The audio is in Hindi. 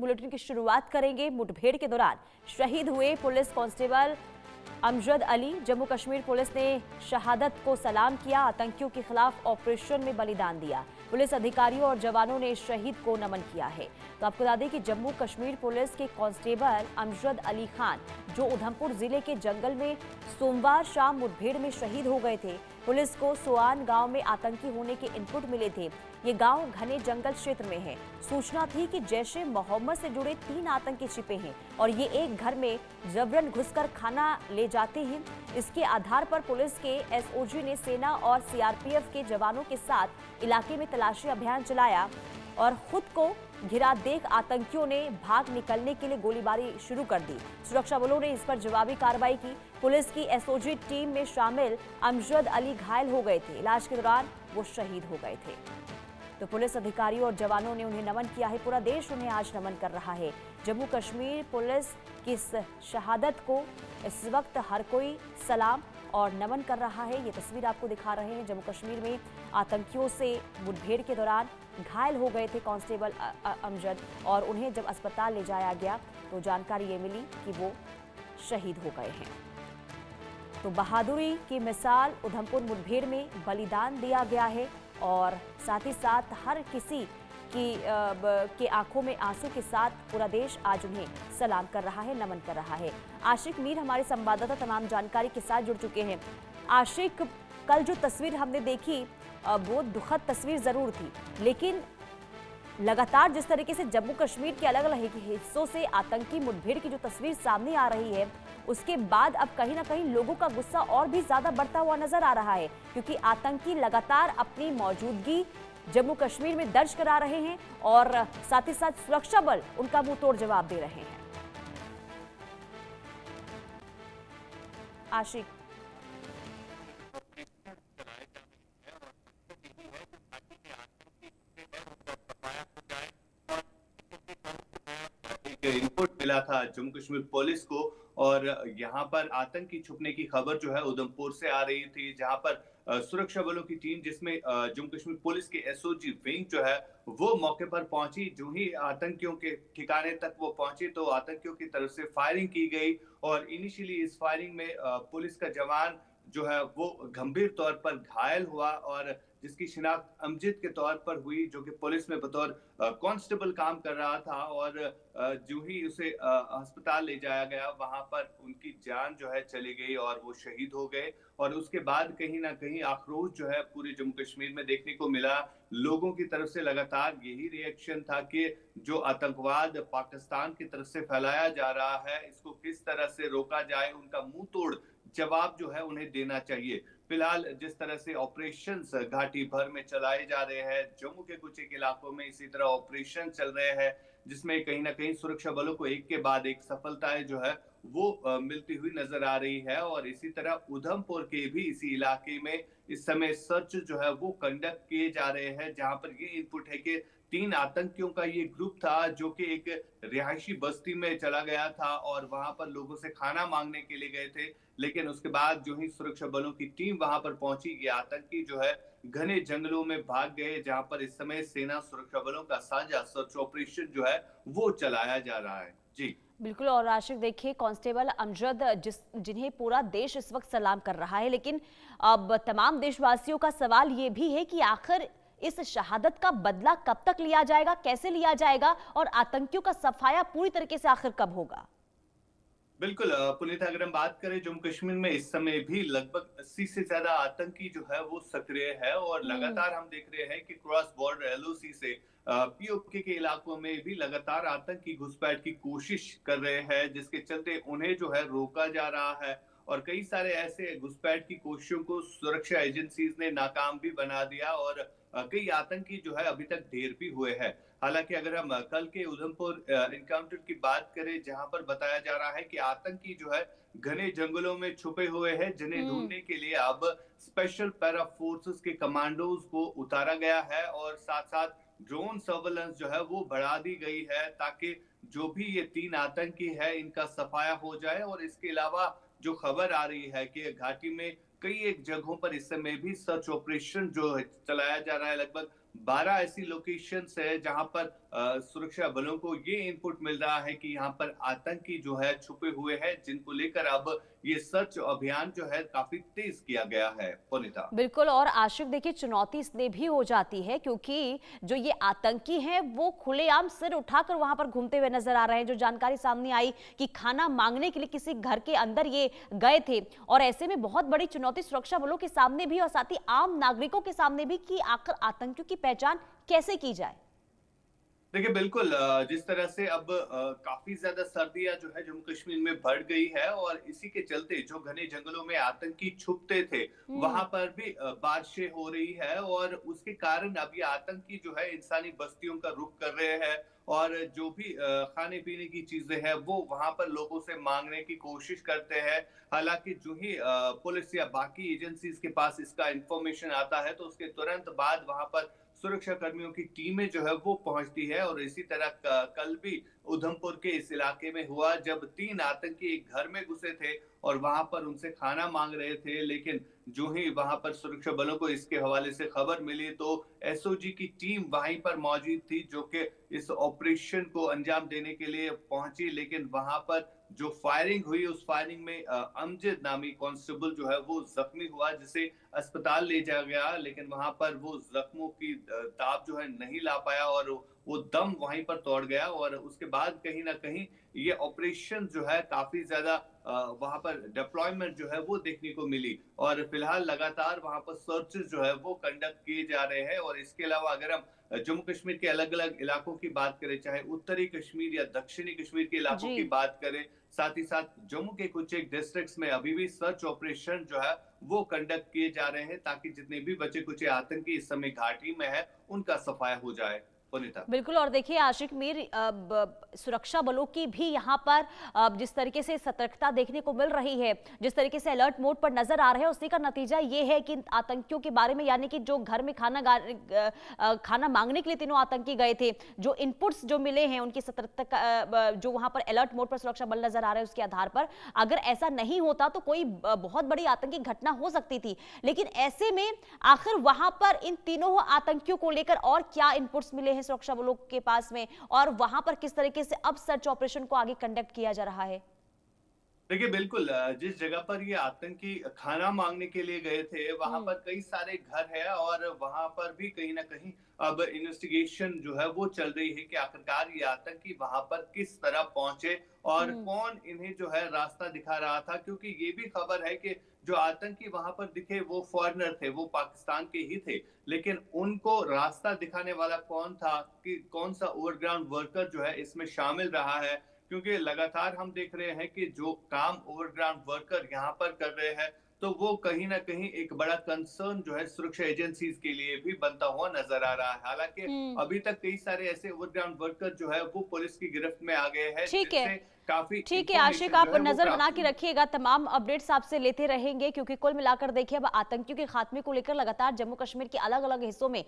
बुलेटिन की शुरुआत करेंगे। मुठभेड़ के दौरान शहीद हुए police constable Amjad Ali. Jammu Kashmir police ने शहादत को सलाम किया। आतंकियों के खिलाफ ऑपरेशन में बलिदान दिया। पुलिस अधिकारियों और जवानों ने शहीद को नमन किया है। तो आपको बता दें कि जम्मू कश्मीर पुलिस के कांस्टेबल अमजद अली खान, जो उधमपुर जिले के जंगल में सोमवार शाम मुठभेड़ में शहीद हो गए थे। पुलिस को सोआन गांव में आतंकी होने के इनपुट मिले थे। ये गांव घने जंगल क्षेत्र में है। सूचना थी कि जैश ए मोहम्मद से जुड़े 3 आतंकी छिपे हैं और ये एक घर में जबरन घुसकर खाना ले जाते हैं। इसके आधार पर पुलिस के एसओजी ने सेना और सीआरपीएफ के जवानों के साथ इलाके में तलाशी अभियान चलाया और खुद को घिरा देख आतंकियों ने भाग निकलने के लिए गोलीबारी शुरू कर दी। सुरक्षा बलों ने इस पर जवाबी कार्रवाई की। पुलिस की एसओजी टीम में शामिल अमजद अली घायल हो गए थे। इलाज के दौरान वो शहीद हो गए थे। तो पुलिस अधिकारियों और जवानों ने उन्हें नमन किया है। पूरा देश उन्हें आज नमन कर रहा है। जम्मू कश्मीर पुलिस की इस शहादत को इस वक्त हर कोई सलाम और नमन कर रहा है। ये तस्वीर आपको दिखा रहे हैं। जम्मू कश्मीर में आतंकियों से मुठभेड़ के दौरान घायल हो गए थे कांस्टेबल अमजद, और उन्हें जब अस्पताल ले जाया गया तो जानकारी ये मिली कि वो शहीद हो गए हैं। तो बहादुरी की मिसाल उधमपुर मुठभेड़ में बलिदान दिया गया है और साथ ही साथ हर किसी की आंखों में आंसू के साथ पूरा देश आज उन्हें सलाम कर रहा है, नमन कर रहा है। आशिक मीर हमारे संवाददाता तमाम जानकारी के साथ जुड़ चुके हैं। आशिक, कल जो तस्वीर हमने देखी वो दुखद तस्वीर जरूर थी, लेकिन लगातार जिस तरीके से जम्मू कश्मीर के अलग अलग हिस्सों से आतंकी मुठभेड़ की जो तस्वीर सामने आ रही है, उसके बाद अब कहीं ना कहीं लोगों का गुस्सा और भी ज्यादा बढ़ता हुआ नजर आ रहा है, क्योंकि आतंकी लगातार अपनी मौजूदगी जम्मू कश्मीर में दर्ज करा रहे हैं और साथ ही साथ सुरक्षा बल उनका मुंह तोड़ जवाब दे रहे हैं। आशिक, इनपुट मिला था जम्मू कश्मीर पुलिस को, और यहाँ पर आतंकी छुपने की खबर जो है उधमपुर से आ रही थी, जहाँ पर सुरक्षा बलों की टीम जिसमें जम्मू कश्मीर पुलिस के एसओजी विंग जो है वो मौके पर पहुंची। जो ही आतंकियों के ठिकाने तक वो पहुंची तो आतंकियों की तरफ से फायरिंग की गई, और इनिशियली इस फायरिंग में पुलिस का जवान जो है वो गंभीर तौर पर घायल हुआ, और जिसकी शिनाख्त अमजद के तौर पर हुई, जो कि पुलिस में बतौर कांस्टेबल काम कर रहा था, और जो ही उसे अस्पताल ले जाया गया वहां पर उनकी जान जो है चली गई और वो शहीद हो गए। और उसके बाद कहीं ना कहीं आक्रोश जो है पूरे जम्मू कश्मीर में देखने को मिला। लोगों की तरफ से लगातार यही रिएक्शन था कि जो आतंकवाद पाकिस्तान की तरफ से फैलाया जा रहा है, इसको किस तरह से रोका जाए, उनका मुंह तोड़ जवाब जो है उन्हें देना चाहिए। फिलहाल जिस तरह से ऑपरेशंस घाटी भर में चलाए जा रहे हैं, जम्मू के कुछ एक इलाकों में इसी तरह ऑपरेशन चल रहे हैं, जिसमें कहीं ना कहीं सुरक्षा बलों को एक के बाद एक सफलताएं जो है वो मिलती हुई नजर आ रही है। और इसी तरह उधमपुर के भी इसी इलाके में इस समय सर्च जो है वो कंडक्ट किए जा रहे हैं, जहां पर ये इनपुट है कि 3 आतंकियों का ये ग्रुप था जो कि एक रिहायशी बस्ती में चला गया था और वहां पर लोगों से खाना मांगने के लिए गए थे। लेकिन उसके बाद जो ही सुरक्षा बलों की टीम वहां पर पहुंची, ये आतंकी जो है घने जंगलों में भाग गए, जहां पर इस समय सेना सुरक्षा बलों का साझा सर्च ऑपरेशन जो है वो चलाया जा रहा है। जी बिल्कुल। और आशिक, देखिए कांस्टेबल अमजद जिन्हें पूरा देश इस वक्त सलाम कर रहा है, लेकिन अब तमाम देशवासियों का सवाल ये भी है कि आखिर इस शहादत का बदला कब तक लिया जाएगा, कैसे लिया जाएगा, और आतंकियों का सफाया पूरी तरीके से आखिर कब होगा? बिल्कुल पुनीत, अगर हम बात करें जम्मू कश्मीर में इस समय भी लगभग 80 से ज्यादा आतंकी जो है वो सक्रिय है, और लगातार हम देख रहे हैं कि क्रॉस बॉर्डर एलओसी से पीओके के इलाकों में भी लगातार आतंकी घुसपैठ की कोशिश कर रहे हैं, जिसके चलते उन्हें जो है रोका जा रहा है। और कई सारे ऐसे घुसपैठ की कोशिशों को सुरक्षा एजेंसीज ने नाकाम भी बना दिया, और कई आतंकी जो है अभी तक ढेर भी हुए हैं। हालांकि अगर हम कल के उधमपुर एनकाउंटर की बात करें, जहां पर बताया जा रहा है कि आतंकी जो है घने जंगलों में छुपे हुए हैं, जिन्हें ढूंढने के लिए अब स्पेशल पैरा फोर्सेस के कमांडोज को उतारा गया है, और साथ साथ ड्रोन सर्वेलेंस जो है वो बढ़ा दी गई है, ताकि जो भी ये 3 आतंकी है इनका सफाया हो जाए। और इसके अलावा जो खबर आ रही है कि घाटी में कई एक जगहों पर इस समय भी सर्च ऑपरेशन जो चलाया जा रहा है, लगभग 12 ऐसी लोकेशंस है जहां पर सुरक्षा बलों को ये इनपुट मिल रहा है कि यहाँ पर आतंकी जो है छुपे हुए हैं, जिनको लेकर अब ये सर्च अभियान जो है काफी तेज किया गया है। पुनीता। बिल्कुल। और आशिक देखिए, चुनौती इसलिए भी हो जाती है क्योंकि जो ये आतंकी हैं वो खुलेआम सिर उठाकर वहां पर घूमते हुए नजर आ रहे हैं। जो जानकारी सामने आई कि खाना मांगने के लिए किसी घर के अंदर ये गए थे, और ऐसे में बहुत बड़ी चुनौती सुरक्षा बलों के सामने भी और साथ ही आम नागरिकों के सामने भी कि आखिर आतंकियों की पहचान कैसे की जाए। देखिए बिल्कुल, जिस तरह से अब काफी ज्यादा सर्दियां जो है जम्मू कश्मीर में बढ़ गई है और इसी के चलते जो घने जंगलों में आतंकी छुपते थे वहां पर भी बारिशें हो रही है और उसके कारण अब ये आतंकी जो है इंसानी बस्तियों का रुख कर रहे हैं और जो भी खाने पीने की चीजें हैं वो वहां पर लोगों से मांगने की कोशिश करते हैं। हालांकि जो ही पुलिस या बाकी एजेंसीज के पास इसका इंफॉर्मेशन आता है तो उसके तुरंत बाद वहां पर सुरक्षा कर्मियों की टीमें जो है वो पहुंचती है और इसी तरह कल भी उधमपुर के इस इलाके में हुआ जब 3 आतंकी एक घर में घुसे थे और वहां पर उनसे खाना मांग रहे थे, लेकिन जो ही वहां पर सुरक्षा बलों को इसके हवाले से खबर मिली तो एसओजी की टीम वहीं पर मौजूद थी जो कि इस ऑपरेशन को अंजाम देने के लिए पहुंची। लेकिन वहां पर जो फायरिंग हुई उस फायरिंग में अमजद नामी कांस्टेबल जो है वो जख्मी हुआ, जिसे अस्पताल ले जाया गया, लेकिन वहां पर वो जख्मों की ताप जो है नहीं ला पाया और वो दम वहीं पर तोड़ गया। और उसके बाद कहीं ना कहीं ये ऑपरेशन जो है काफी ज्यादा वहां पर डिप्लॉयमेंट जो है वो देखने को मिली और फिलहाल लगातार वहां पर सर्चेस जो है वो कंडक्ट किए जा रहे हैं। और इसके अलावा अगर हम जम्मू कश्मीर के अलग अलग इलाकों की बात करें, चाहे उत्तरी कश्मीर या दक्षिणी कश्मीर के इलाकों की बात करें, साथ ही साथ जम्मू के कुछ एक डिस्ट्रिक्ट्स में अभी भी सर्च ऑपरेशन जो है वो कंडक्ट किए जा रहे हैं ताकि जितने भी बचे कुछ आतंकी इस समय घाटी में है उनका सफाया हो जाए। बिल्कुल। और देखिए आशिक मीर, सुरक्षा बलों की भी यहाँ पर जिस तरीके से सतर्कता देखने को मिल रही है, जिस तरीके से अलर्ट मोड पर नजर आ रहे हैं, उसी का नतीजा ये है कि आतंकियों के बारे में, यानी कि जो घर में खाना मांगने के लिए तीनों आतंकी गए थे, जो इनपुट्स जो मिले हैं उनकी सतर्कता, जो वहां पर अलर्ट मोड पर सुरक्षा बल नजर आ रहे हैं उसके आधार पर अगर ऐसा नहीं होता तो कोई बहुत बड़ी आतंकी घटना हो सकती थी। लेकिन ऐसे में आखिर वहां पर इन तीनों आतंकियों को लेकर और क्या इनपुट्स मिले हैं सुरक्षा बलों के पास में, और वहां पर किस तरीके से अब सर्च ऑपरेशन को आगे कंडक्ट किया जा रहा है? देखिए बिल्कुल, जिस जगह पर ये आतंकी खाना मांगने के लिए गए थे वहां पर कई सारे घर है और वहां पर भी कहीं ना कहीं अब इन्वेस्टिगेशन जो है वो चल रही है कि आखिरकार ये आतंकी वहां पर किस तरह पहुंचे और कौन इन्हें जो है रास्ता दिखा रहा था, क्योंकि ये भी खबर है कि जो आतंकी वहां पर दिखे वो फॉरेनर थे, वो पाकिस्तान के ही थे, लेकिन उनको रास्ता दिखाने वाला कौन था, कि कौन सा ओवरग्राउंड वर्कर जो है इसमें शामिल रहा है। क्योंकि लगातार हम देख रहे हैं कि जो काम ओवरग्राउंड वर्कर यहाँ पर कर रहे हैं तो वो कहीं ना कहीं एक बड़ा कंसर्न जो है सुरक्षा एजेंसीज के लिए भी बनता हुआ नजर आ रहा है। हालांकि अभी तक कई सारे ऐसे ओवरग्राउंड वर्कर जो है वो पुलिस की गिरफ्त में आ गए हैं, ठीक है। काफी ठीक है आशिक, आप नजर बना के रखिएगा, तमाम अपडेट्स आपसे लेते रहेंगे, क्योंकि कुल मिलाकर देखिए अब आतंकियों के खात्मे को लेकर लगातार जम्मू कश्मीर के अलग अलग हिस्सों में